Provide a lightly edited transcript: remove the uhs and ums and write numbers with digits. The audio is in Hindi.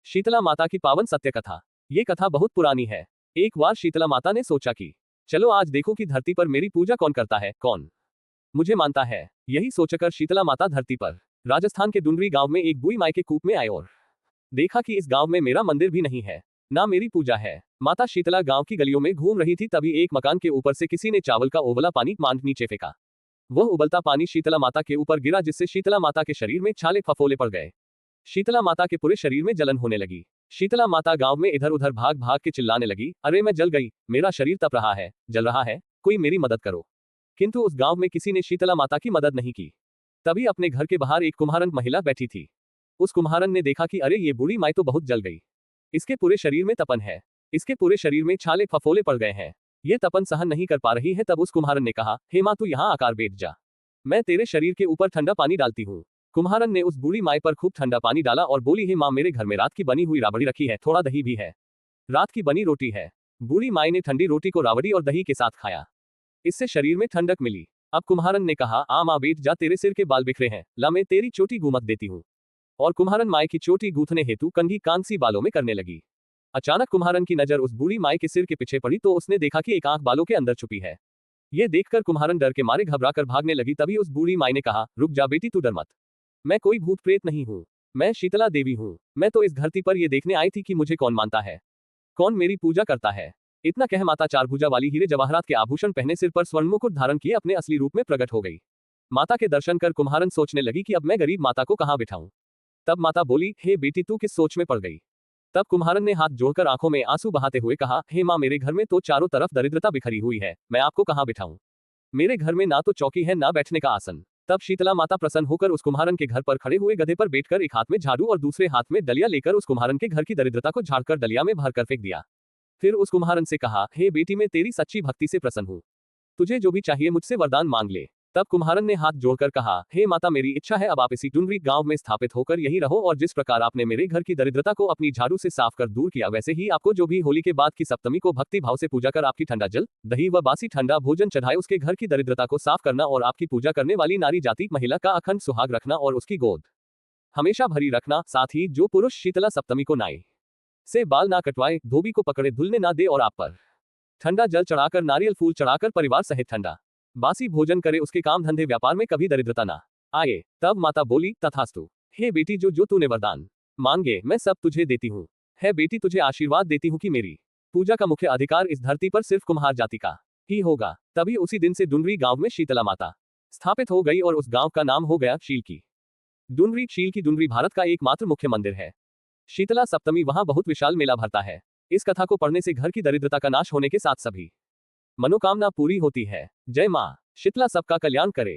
शीतला माता की पावन सत्य कथा। ये कथा बहुत पुरानी है। एक बार शीतला माता ने सोचा कि चलो आज देखो कि धरती पर मेरी पूजा कौन करता है, कौन मुझे मानता है। यही सोचकर शीतला माता धरती पर राजस्थान के डुंडरी गांव में एक बुई माई के कूप में आए और देखा कि इस गांव में मेरा मंदिर भी नहीं है, ना मेरी पूजा है। माता शीतला गांव की गलियों में घूम रही थी, तभी एक मकान के ऊपर से किसी ने चावल का उबला पानी मांड नीचे फेंका। वह उबलता पानी शीतला माता के ऊपर गिरा, जिससे शीतला माता के शरीर में छाले फफोले पड़ गए। शीतला माता के पूरे शरीर में जलन होने लगी। शीतला माता गांव में इधर उधर भाग भाग के चिल्लाने लगी, अरे मैं जल गई, मेरा शरीर तप रहा है, जल रहा है, कोई मेरी मदद करो। किंतु उस गांव में किसी ने शीतला माता की मदद नहीं की। तभी अपने घर के बाहर एक कुम्हारन महिला बैठी थी। उस कुम्हारन ने देखा कि अरे ये बूढ़ी माई तो बहुत जल गई, इसके पूरे शरीर में तपन है, इसके पूरे शरीर में छाले फफोले पड़ गए हैं, ये तपन सहन नहीं कर पा रही है। तब उस कुम्हारन ने कहा, हे मां तू यहाँ आकर बैठ जा, मैं तेरे शरीर के ऊपर ठंडा पानी डालती हूँ। कुम्हारन ने उस बूढ़ी माई पर खूब ठंडा पानी डाला और बोली, हे मां मेरे घर में रात की बनी हुई राबड़ी रखी है, थोड़ा दही भी है, रात की बनी रोटी है। बूढ़ी माई ने ठंडी रोटी को राबड़ी और दही के साथ खाया, इससे शरीर में ठंडक मिली। अब कुम्हारन ने कहा, आ मां बैठ जा, तेरे सिर के बाल बिखरे हैं, ला मैं तेरी चोटी गूमत देती हूँ। और कुम्हारन माई की चोटी गूंथने हेतु कंघी कांसी बालों में करने लगी। अचानक कुम्हारन की नजर उस बूढ़ी माई के सिर के पीछे पड़ी तो उसने देखा कि एक आंख बालों के अंदर छुपी है। ये देखकर कुम्हारन डर के मारे घबराकर भागने लगी। तभी उस बूढ़ी माई ने कहा, रुक जा बेटी, तू डर मत, मैं कोई भूत प्रेत नहीं हूँ, मैं शीतला देवी हूँ। मैं तो इस धरती पर ये देखने आई थी कि मुझे कौन मानता है, कौन मेरी पूजा करता है। इतना कह माता चारभुजा वाली हीरे जवाहरात के आभूषण पहने सिर पर स्वर्ण मुकुट धारण किए अपने असली रूप में प्रकट हो गई। माता के दर्शन कर कुम्हारन सोचने लगी कि अब मैं गरीब माता को कहाँ बिठाऊं। तब माता बोली, हे बेटी तू किस सोच में पड़ गई। तब कुम्हारन ने हाथ जोड़कर आंखों में आंसू बहाते हुए कहा, हे मां मेरे घर में तो चारों तरफ दरिद्रता बिखरी हुई है, मैं आपको कहाँ बिठाऊं। मेरे घर में ना तो चौकी है ना बैठने का आसन। तब शीतला माता प्रसन्न होकर उस कुम्हारन के घर पर खड़े हुए गधे पर बैठकर एक हाथ में झाड़ू और दूसरे हाथ में डलिया लेकर उस कुम्हारन के घर की दरिद्रता को झाड़कर डलिया में भरकर फेंक दिया। फिर उस कुम्हारन से कहा, हे बेटी मैं तेरी सच्ची भक्ति से प्रसन्न हूँ, तुझे जो भी चाहिए मुझसे वरदान मांग ले। तब कुम्हारन ने हाथ जोड़कर कहा, हे माता मेरी इच्छा है अब आप इसी डुंडरी गांव में स्थापित होकर यही रहो, और जिस प्रकार आपने मेरे घर की दरिद्रता को अपनी झाड़ू से साफ कर दूर किया, वैसे ही आपको जो भी होली के बाद की सप्तमी को भक्ति भाव से पूजा कर आपकी ठंडा जल दही व बासी ठंडा भोजन चढ़ाए उसके घर की दरिद्रता को साफ करना, और आपकी पूजा करने वाली नारी जाति महिला का अखंड सुहाग रखना और उसकी गोद हमेशा भरी रखना। साथ ही जो पुरुष शीतला सप्तमी को नाई से बाल ना कटवाए, धोबी को पकड़े धुलने ना दे और आप पर ठंडा जल चढ़ाकर नारियल फूल चढ़ाकर परिवार सहित ठंडा बासी भोजन करे, उसके काम धंधे व्यापार में कभी दरिद्रता ना आए। तब माता बोली, तथास्तु। हे बेटी जो जो तूने वरदान मांगे मैं सब तुझे देती हूँ। है बेटी तुझे आशीर्वाद देती हूँ कि मेरी पूजा का मुख्य अधिकार इस धरती पर सिर्फ कुम्हार जाति का ही होगा। तभी उसी दिन से डुंडरी गांव में शीतला माता स्थापित हो गई और उस गांव का नाम हो गया शीलकी। डुंडरी शीलकी डुंडरी भारत का एकमात्र मुख्य मंदिर है। शीतला सप्तमी वहां बहुत विशाल मेला भरता है। इस कथा को पढ़ने से घर की दरिद्रता का नाश होने के साथ सभी मनोकामना पूरी होती है। जय मां शीतला सबका कल्याण करे।